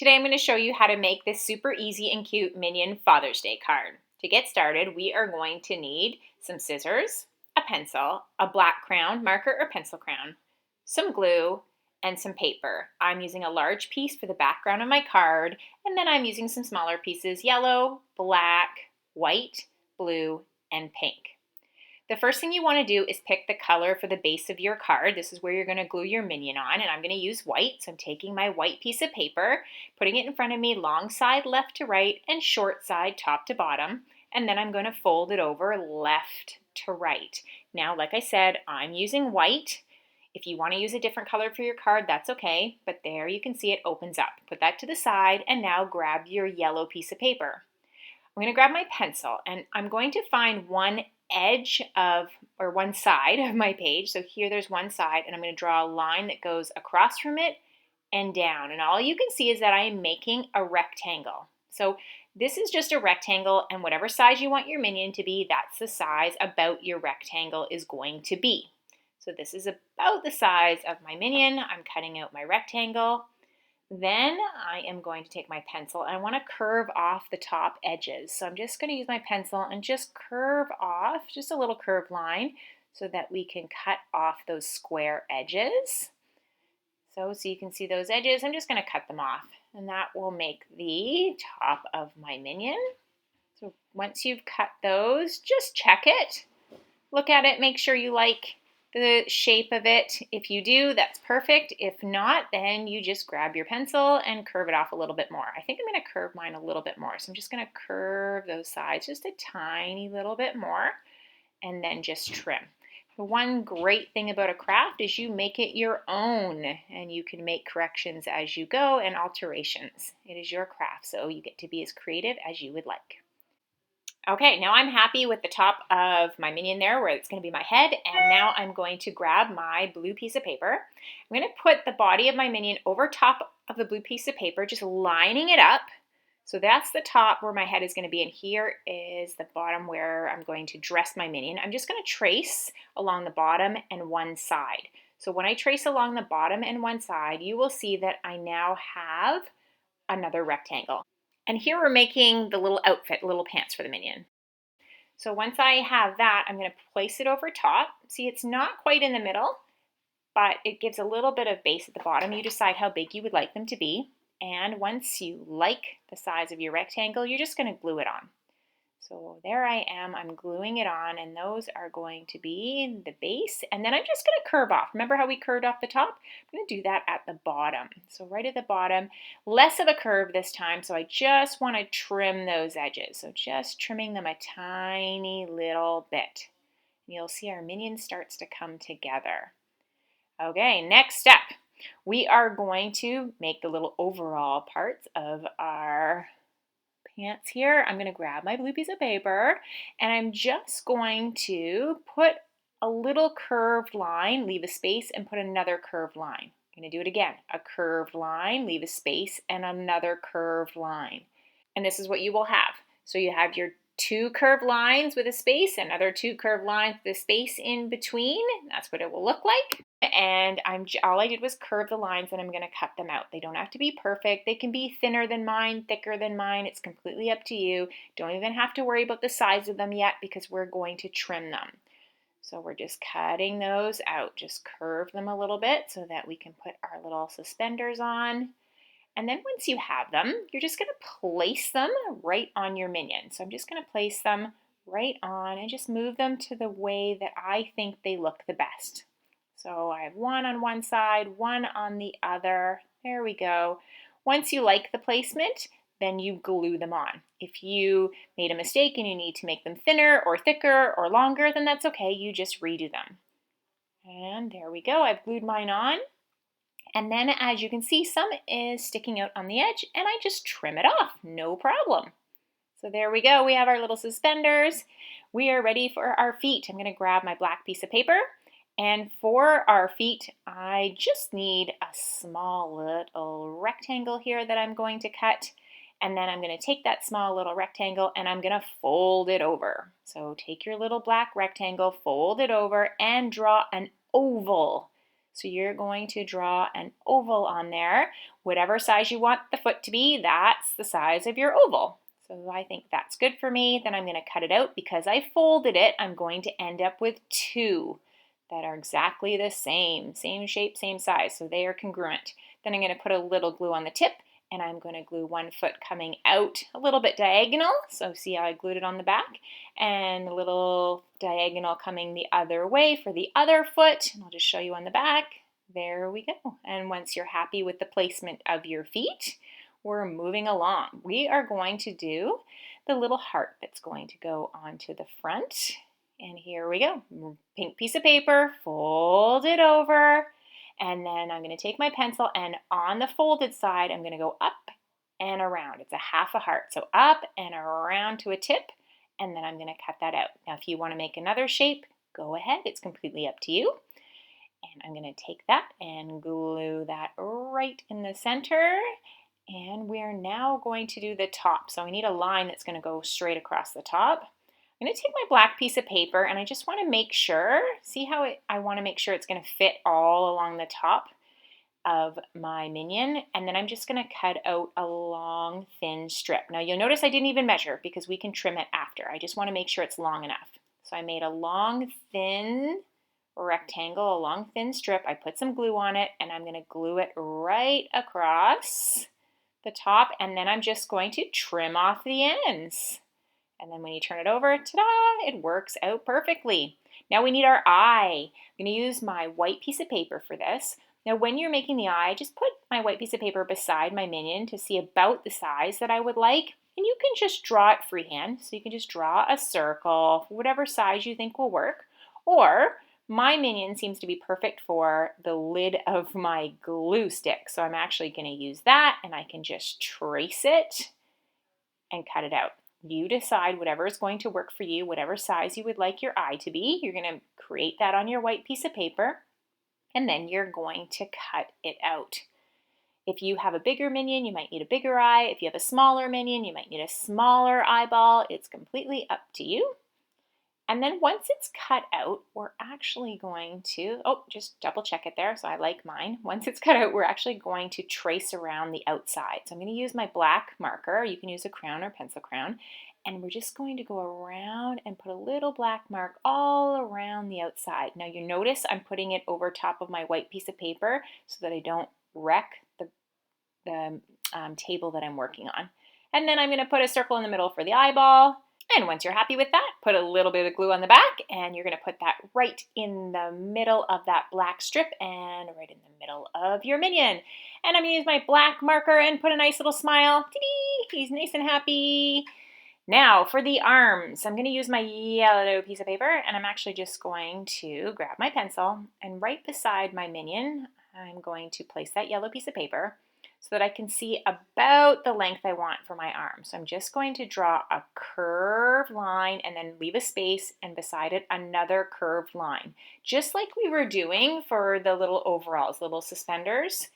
Today I'm going to show you how to make this super easy and cute Minion Father's Day card. To get started, we are going to need some scissors, a pencil, a black crayon, marker or pencil crayon, some glue, and some paper. I'm using a large piece for the background of my card, and then I'm using some smaller pieces, yellow, black, white, blue, and pink. The first thing you want to do is pick the color for the base of your card. This is where you're going to glue your minion on, and I'm going to use white. So I'm taking my white piece of paper, putting it in front of me, long side left to right and short side top to bottom, and then I'm going to fold it over left to right. Now, like I said, I'm using white. If you want to use a different color for your card, that's okay, but there you can see it opens up. Put that to the side, and now grab your yellow piece of paper. I'm going to grab my pencil, and I'm going to find one edge of, or one side of my page. So here there's one side, and I'm going to draw a line that goes across from it and down. And all you can see is that I am making a rectangle. So this is just a rectangle, and whatever size you want your minion to be, that's the size about your rectangle is going to be. So this is about the size of my minion. I'm cutting out my rectangle. Then I am going to take my pencil and I want to curve off the top edges. So I'm just going to use my pencil and just curve off, just a little curved line so that we can cut off those square edges. So you can see those edges. I'm just going to cut them off, and that will make the top of my minion. So once you've cut those, just check it. Look at it, make sure you like the shape of it. If you do, that's perfect. If not, then you just grab your pencil and curve it off a little bit more. I think I'm going to curve mine a little bit more. So I'm just going to curve those sides just a tiny little bit more and then just trim. The one great thing about a craft is you make it your own, and you can make corrections as you go and alterations. It is your craft, so you get to be as creative as you would like. Okay, now I'm happy with the top of my minion there where it's going to be my head, and now I'm going to grab my blue piece of paper. I'm going to put the body of my minion over top of the blue piece of paper, just lining it up. So that's the top where my head is going to be, and here is the bottom where I'm going to dress my minion. I'm just going to trace along the bottom and one side. So when I trace along the bottom and one side, you will see that I now have another rectangle. And here we're making the little outfit, little pants for the minion. So once I have that, I'm going to place it over top. See, it's not quite in the middle, but it gives a little bit of base at the bottom. You decide how big you would like them to be. And once you like the size of your rectangle, you're just going to glue it on. So there I am, I'm gluing it on, and those are going to be the base. And then I'm just going to curve off. Remember how we curved off the top? I'm going to do that at the bottom. So right at the bottom, less of a curve this time, so I just want to trim those edges. So just trimming them a tiny little bit. You'll see our minion starts to come together. Okay, next step. We are going to make the little overall parts of our pants here. I'm going to grab my blue piece of paper, and I'm just going to put a little curved line, leave a space, and put another curved line. I'm going to do it again. A curved line, leave a space, and another curved line. And this is what you will have. So you have your two curved lines with a space, another two curved lines with a space in between. That's what it will look like. And all I did was curve the lines, and I'm going to cut them out. They don't have to be perfect. They can be thinner than mine, thicker than mine. It's completely up to you. Don't even have to worry about the size of them yet because we're going to trim them. So we're just cutting those out. Just curve them a little bit so that we can put our little suspenders on. And then once you have them, you're just going to place them right on your minion. So I'm just going to place them right on and just move them to the way that I think they look the best. So I have one on one side, one on the other. There we go. Once you like the placement, then you glue them on. If you made a mistake and you need to make them thinner or thicker or longer, then that's okay. You just redo them. And there we go. I've glued mine on. And then as you can see, some is sticking out on the edge, and I just trim it off, no problem. So there we go. We have our little suspenders. We are ready for our feet. I'm going to grab my black piece of paper. And for our feet, I just need a small little rectangle here that I'm going to cut. And then I'm going to take that small little rectangle and I'm going to fold it over. So take your little black rectangle, fold it over, and draw an oval. So you're going to draw an oval on there. Whatever size you want the foot to be, that's the size of your oval. So I think that's good for me. Then I'm going to cut it out. Because I folded it, I'm going to end up with two that are exactly the same shape, same size. So they are congruent. Then I'm going to put a little glue on the tip, and I'm going to glue one foot coming out a little bit diagonal. So see how I glued it on the back? And a little diagonal coming the other way for the other foot. And I'll just show you on the back. There we go. And once you're happy with the placement of your feet, we're moving along. We are going to do the little heart that's going to go onto the front. And here we go. Pink piece of paper, fold it over, and then I'm going to take my pencil, and on the folded side, I'm going to go up and around. It's a half a heart, so up and around to a tip, and then I'm going to cut that out. Now, if you want to make another shape, go ahead. It's completely up to you. And I'm going to take that and glue that right in the center. And we're now going to do the top. So I need a line that's going to go straight across the top. I'm going to take my black piece of paper, and I just want to make sure, see how I want to make sure it's going to fit all along the top of my minion, and then I'm just going to cut out a long thin strip. Now you'll notice I didn't even measure because we can trim it after. I just want to make sure it's long enough. So I made a long thin rectangle, a long thin strip. I put some glue on it, and I'm going to glue it right across the top, and then I'm just going to trim off the ends. And then when you turn it over, ta-da, it works out perfectly. Now we need our eye. I'm going to use my white piece of paper for this. Now when you're making the eye, just put my white piece of paper beside my minion to see about the size that I would like. And you can just draw it freehand. So you can just draw a circle, whatever size you think will work. Or my minion seems to be perfect for the lid of my glue stick. So I'm actually going to use that, and I can just trace it and cut it out. You decide whatever is going to work for you, whatever size you would like your eye to be. You're going to create that on your white piece of paper, and then you're going to cut it out. If you have a bigger minion, you might need a bigger eye. If you have a smaller minion, you might need a smaller eyeball. It's completely up to you. And then once it's cut out, we're actually going to, just double check it there, so I like mine. Once it's cut out, we're actually going to trace around the outside. So I'm going to use my black marker. You can use a crayon or pencil crayon. And we're just going to go around and put a little black mark all around the outside. Now you notice I'm putting it over top of my white piece of paper so that I don't wreck the table that I'm working on. And then I'm going to put a circle in the middle for the eyeball. And once you're happy with that, put a little bit of glue on the back, and you're going to put that right in the middle of that black strip and right in the middle of your minion. And I'm going to use my black marker and put a nice little smile. Ta-dee! He's nice and happy. Now for the arms, I'm going to use my yellow piece of paper, and I'm actually just going to grab my pencil, and right beside my minion, I'm going to place that yellow piece of paper so that I can see about the length I want for my arm. So I'm just going to draw a curved line and then leave a space, and beside it another curved line, just like we were doing for the little overalls, little suspenders.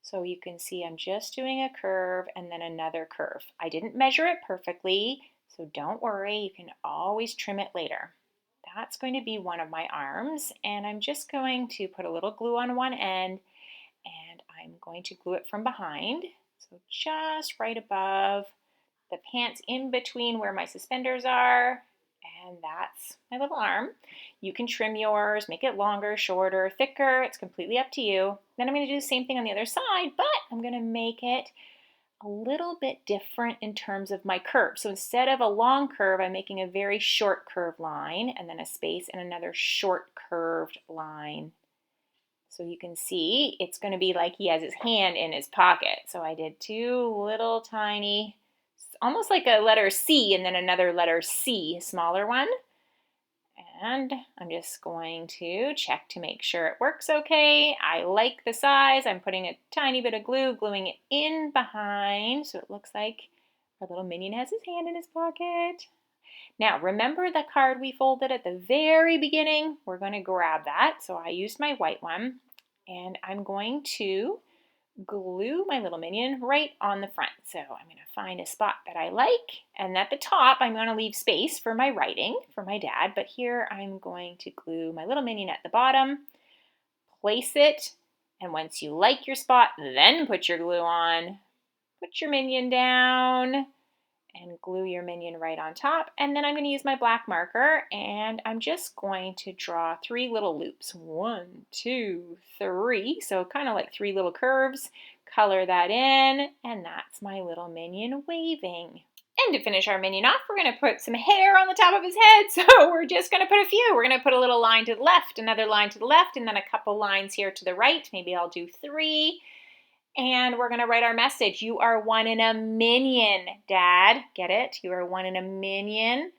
So you can see I'm just doing a curve and then another curve. I didn't measure it perfectly, so don't worry, you can always trim it later. That's going to be one of my arms, and I'm just going to put a little glue on one end, and I'm going to glue it from behind, so just right above the pants, in between where my suspenders are, and that's my little arm. You can trim yours, make it longer, shorter, thicker, it's completely up to you. Then I'm going to do the same thing on the other side, but I'm going to make it a little bit different in terms of my curve. So instead of a long curve, I'm making a very short curved line, and then a space and another short curved line. So you can see it's going to be like he has his hand in his pocket. So I did two little tiny, almost like a letter C and then another letter C, smaller one. And I'm just going to check to make sure it works okay. I like the size. I'm putting a tiny bit of glue, gluing it in behind so it looks like our little minion has his hand in his pocket. Now, remember the card we folded at the very beginning? We're going to grab that. So I used my white one, and I'm going to glue my little minion right on the front. So I'm going to find a spot that I like, and at the top I'm going to leave space for my writing for my dad, but here I'm going to glue my little minion at the bottom, place it, and once you like your spot, then put your glue on. Put your minion down and glue your minion right on top. And then I'm going to use my black marker and I'm just going to draw 3 little loops. 1, 2, 3. So kind of like 3 little curves. Color that in, and that's my little minion waving. And to finish our minion off, we're going to put some hair on the top of his head. So we're just going to put a few. We're going to put a little line to the left, another line to the left, and then a couple lines here to the right. Maybe I'll do 3. And we're going to write our message. You are 1 in a minion, Dad. Get it? You are 1 in a minion.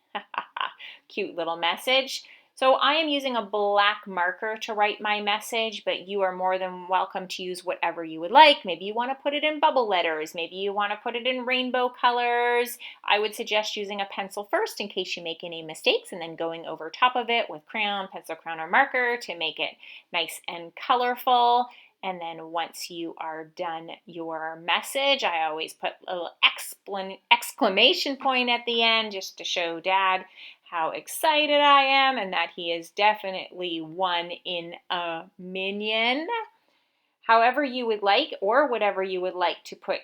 Cute little message. So I am using a black marker to write my message, but you are more than welcome to use whatever you would like. Maybe you want to put it in bubble letters. Maybe you want to put it in rainbow colors. I would suggest using a pencil first in case you make any mistakes, and then going over top of it with crayon, pencil, crayon, or marker to make it nice and colorful. And then once you are done your message, I always put a little exclamation point at the end just to show Dad how excited I am and that he is definitely 1 in a minion. However you would like, or whatever you would like to put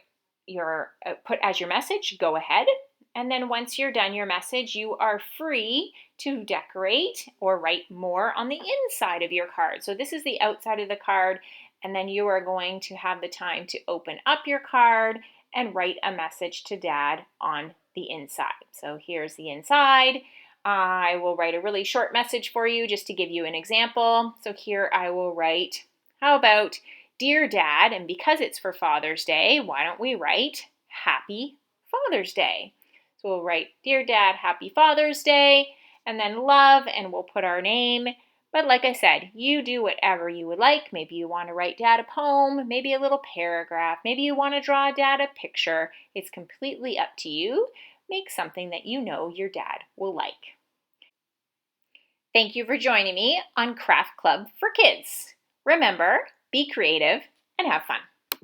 as your message, go ahead. And then once you're done your message, you are free to decorate or write more on the inside of your card. So this is the outside of the card, and then you are going to have the time to open up your card and write a message to Dad on the inside. So here's the inside. I will write a really short message for you just to give you an example. So here I will write, how about, Dear Dad, and because it's for Father's Day, why don't we write Happy Father's Day? So we'll write, Dear Dad, Happy Father's Day, and then love, and we'll put our name. But like I said, you do whatever you would like. Maybe you want to write Dad a poem, maybe a little paragraph, maybe you want to draw Dad a picture. It's completely up to you. Make something that you know your dad will like. Thank you for joining me on Craft Club for Kids. Remember, be creative and have fun.